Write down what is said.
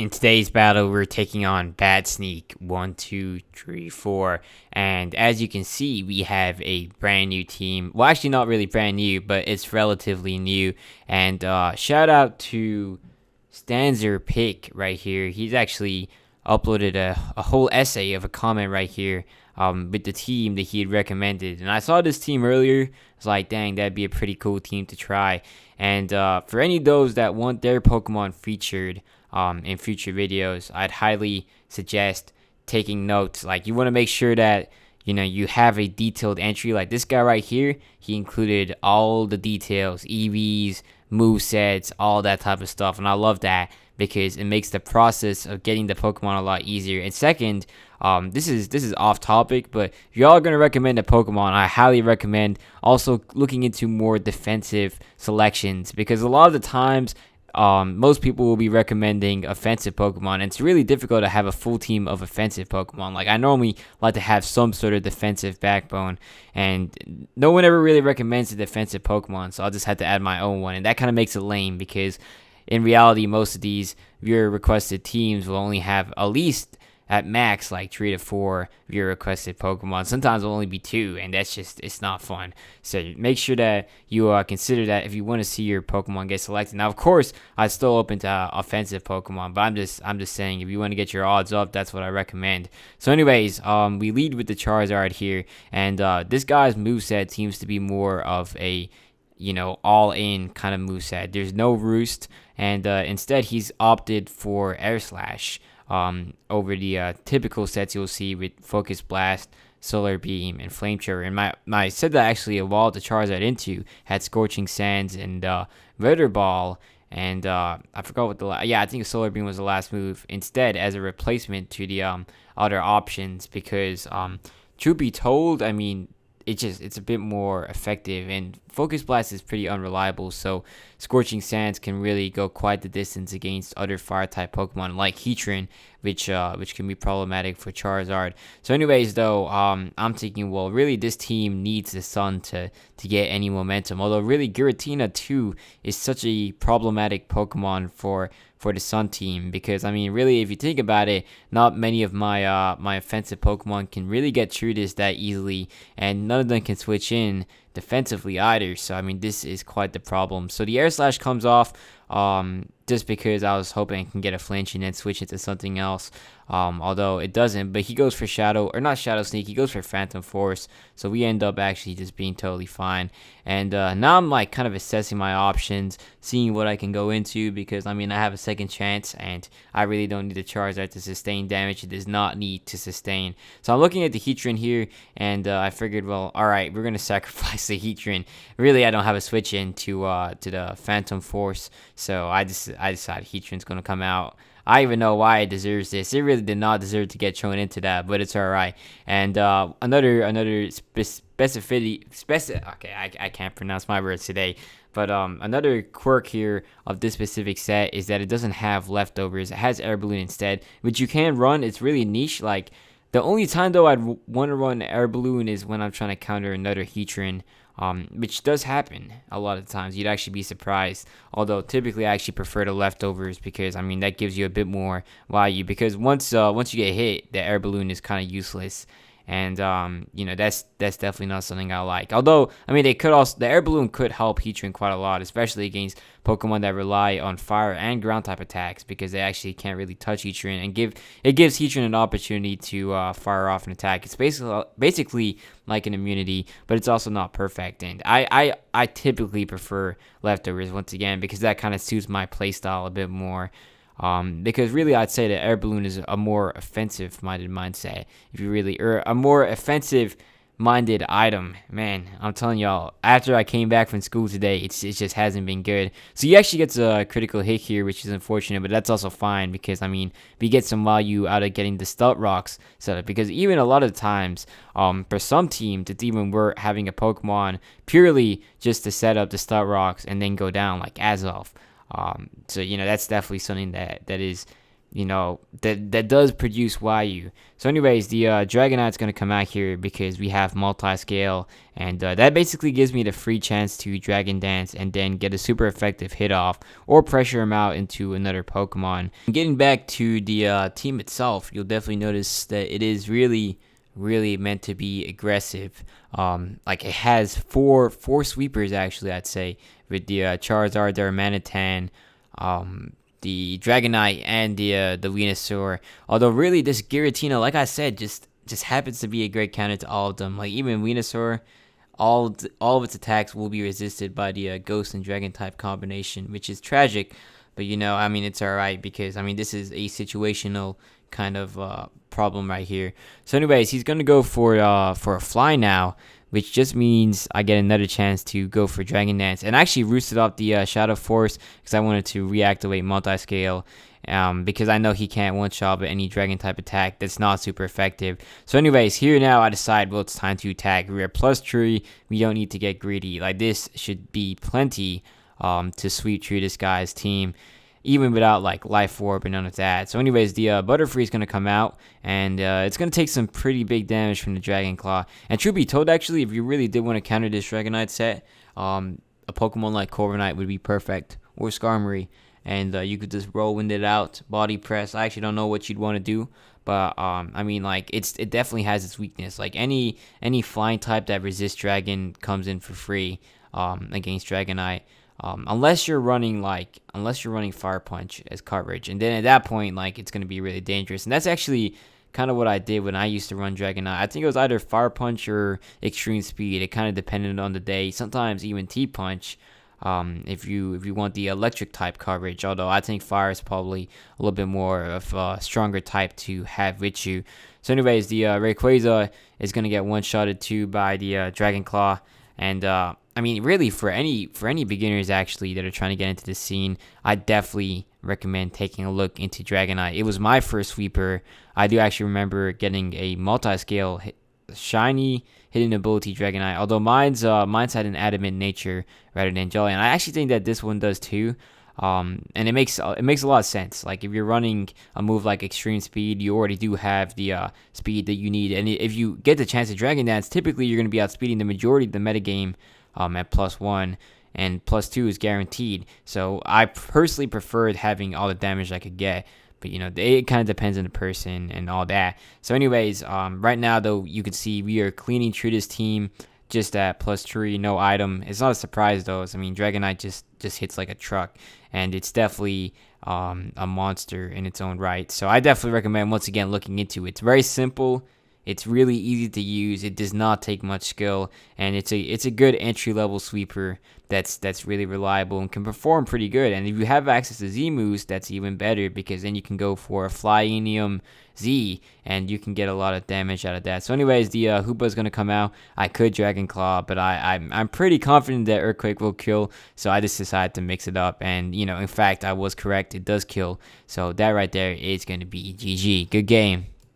in today's battle, we're taking on Bad Sneak 1, 2, 3, 4. And as you can see, we have a brand new team. Well, actually, not really brand new, but it's relatively new. And shout out to Stanzer Pick right here. He's actually uploaded a whole essay of a comment right here with the team that he had recommended. And I saw this team earlier. I was like, dang, that'd be a pretty cool team to try. And for any of those that want their Pokemon featured in future videos, I'd highly suggest taking notes. Like, you want to make sure that you have a detailed entry. Like this guy right here, he included all the details, EVs, move sets, all that type of stuff, and I love that because it makes the process of getting the Pokemon a lot easier. And second, this is off topic, but if y'all are gonna recommend a Pokemon, I highly recommend also looking into more defensive selections, because a lot of the times most people will be recommending offensive Pokemon, and it's really difficult to have a full team of offensive Pokemon. Like, I normally like to have some sort of defensive backbone, and no one ever really recommends a defensive Pokemon, so I'll just have to add my own one, and that kind of makes it lame because in reality, most of these viewer requested teams will only have at least at max like 3 to 4 viewer requested Pokemon. Sometimes it'll only be 2, and it's not fun. So make sure that you consider that if you want to see your Pokemon get selected. Now, of course, I'm still open to offensive Pokemon, but I'm just saying, if you want to get your odds up, that's what I recommend. So anyways, we lead with the Charizard here, and this guy's moveset seems to be more of a all-in kind of moveset. There's no Roost, and instead he's opted for Air Slash over the typical sets you'll see with Focus Blast, Solar Beam, and Flamethrower. And my set that I actually evolved the Charizard into had Scorching Sands and Weather Ball, and I forgot what I think Solar Beam was the last move instead as a replacement to the other options, because truth be told, I mean, it's a bit more effective, and Focus Blast is pretty unreliable, so Scorching Sands can really go quite the distance against other fire type Pokemon like Heatran, which can be problematic for Charizard. So anyways though, I'm thinking, well, really this team needs the Sun to get any momentum, although really Giratina too is such a problematic Pokemon for the Sun team, because I mean, really, if you think about it, not many of my offensive Pokemon can really get through this that easily, and none of them can switch in defensively either. So I mean, this is quite the problem. So the Air Slash comes off just because I was hoping I can get a flinch and then switch into something else, although it doesn't. But he goes for not Shadow Sneak, he goes for Phantom Force, so we end up actually just being totally fine. And now I'm like kind of assessing my options, seeing what I can go into, because I mean, I have a second chance and I really don't need the Charizard to sustain damage. It does not need to sustain. So I'm looking at the Heatran here, and I figured, well, alright, we're gonna sacrifice the Heatran. Really, I don't have a switch in to the Phantom Force, so I decided Heatran's gonna come out. I even know why it deserves this. It really did not deserve to get thrown into that, but it's alright. And another specificity. Okay, I can't pronounce my words today. But another quirk here of this specific set is that it doesn't have leftovers. It has Air Balloon instead, which you can run. It's really niche. Like, the only time though I'd want to run Air Balloon is when I'm trying to counter another Heatran, which does happen a lot of times. You'd actually be surprised. Although typically I actually prefer the leftovers, because I mean, that gives you a bit more value, because once you get hit, the Air Balloon is kind of useless. And that's definitely not something I like. Although, I mean, the Air Balloon could help Heatran quite a lot, especially against Pokemon that rely on fire and ground type attacks, because they actually can't really touch Heatran, and it gives Heatran an opportunity to fire off an attack. It's basically like an immunity, but it's also not perfect. And I typically prefer leftovers once again, because that kind of suits my playstyle a bit more. Because really, I'd say that Air Balloon is a more offensive-minded mindset. Or a more offensive-minded item. Man, I'm telling y'all, after I came back from school today, it just hasn't been good. So he actually gets a critical hit here, which is unfortunate, but that's also fine, because I mean, we get some value out of getting the Stealth Rocks set up, because even a lot of times, for some teams, it's even worth having a Pokemon purely just to set up the Stealth Rocks and then go down, like Azelf. So that's definitely something that is that does produce YU. So anyways, the Dragonite's going to come out here because we have multi-scale, and that basically gives me the free chance to Dragon Dance and then get a super effective hit off or pressure him out into another Pokemon. Getting back to the team itself, you'll definitely notice that it is really meant to be aggressive. Like it has four sweepers actually, I'd say, with the Charizard, the Manatan, the Dragonite, and the Venusaur. Although really this Giratina, like I said, just happens to be a great counter to all of them. Like even Venusaur, all of its attacks will be resisted by the Ghost and Dragon type combination, which is tragic. But I mean, it's alright because this is a situational kind of problem right here. So anyways, he's gonna go for a fly now, which just means I get another chance to go for Dragon Dance. And I actually roosted off the Shadow Force because I wanted to reactivate multi-scale, because I know he can't one-shot with any Dragon type attack that's not super effective. So anyways, here now I decide, well, it's time to attack. We're at +3. We don't need to get greedy. Like this should be plenty to sweep through this guy's team, even without like Life Orb and none of that. So anyways, the Butterfree is going to come out, and it's going to take some pretty big damage from the Dragon Claw. And truth be told, actually, if you really did want to counter this Dragonite set, a Pokemon like Corviknight would be perfect, or Skarmory. And you could just roll wind it out, body press. I actually don't know what you'd want to do, but I mean, like it definitely has its weakness. Like any flying type that resists Dragon comes in for free against Dragonite. Unless you're running Fire Punch as coverage, and then at that point, like it's gonna be really dangerous. And that's actually kind of what I did when I used to run Dragonite. I think it was either Fire Punch or Extreme Speed. It kind of depended on the day. Sometimes even T-Punch, if you want the electric type coverage. Although I think Fire is probably a little bit more of a stronger type to have with you. So anyways, the Rayquaza is gonna get one-shotted too by the Dragon Claw, and I mean, really, for any beginners actually that are trying to get into this scene, I definitely recommend taking a look into Dragonite. It was my first sweeper. I do actually remember getting a multi-scale shiny hidden ability Dragonite, although mine's had an adamant nature rather than jelly, and I actually think that this one does too. And it makes a lot of sense. Like if you're running a move like Extreme Speed, you already do have the speed that you need, and if you get the chance to Dragon Dance, typically you're going to be outspeeding the majority of the metagame at +1, and +2 is guaranteed. So I personally preferred having all the damage I could get, but it kind of depends on the person and all that. So anyways, right now though, you can see we are cleaning through this team just at +3, no item. It's not a surprise though. I mean, Dragonite just hits like a truck, and it's definitely a monster in its own right. So I definitely recommend once again looking into it. It's very simple. It's really easy to use. It does not take much skill, and it's a good entry level sweeper that's really reliable and can perform pretty good. And if you have access to Z moves, that's even better, because then you can go for a Flyinium Z and you can get a lot of damage out of that. So anyways, the Hoopa is gonna come out. I could Dragon Claw, but I'm pretty confident that Earthquake will kill, so I just decided to mix it up. And in fact, I was correct. It does kill. So that right there is gonna be GG. Good game.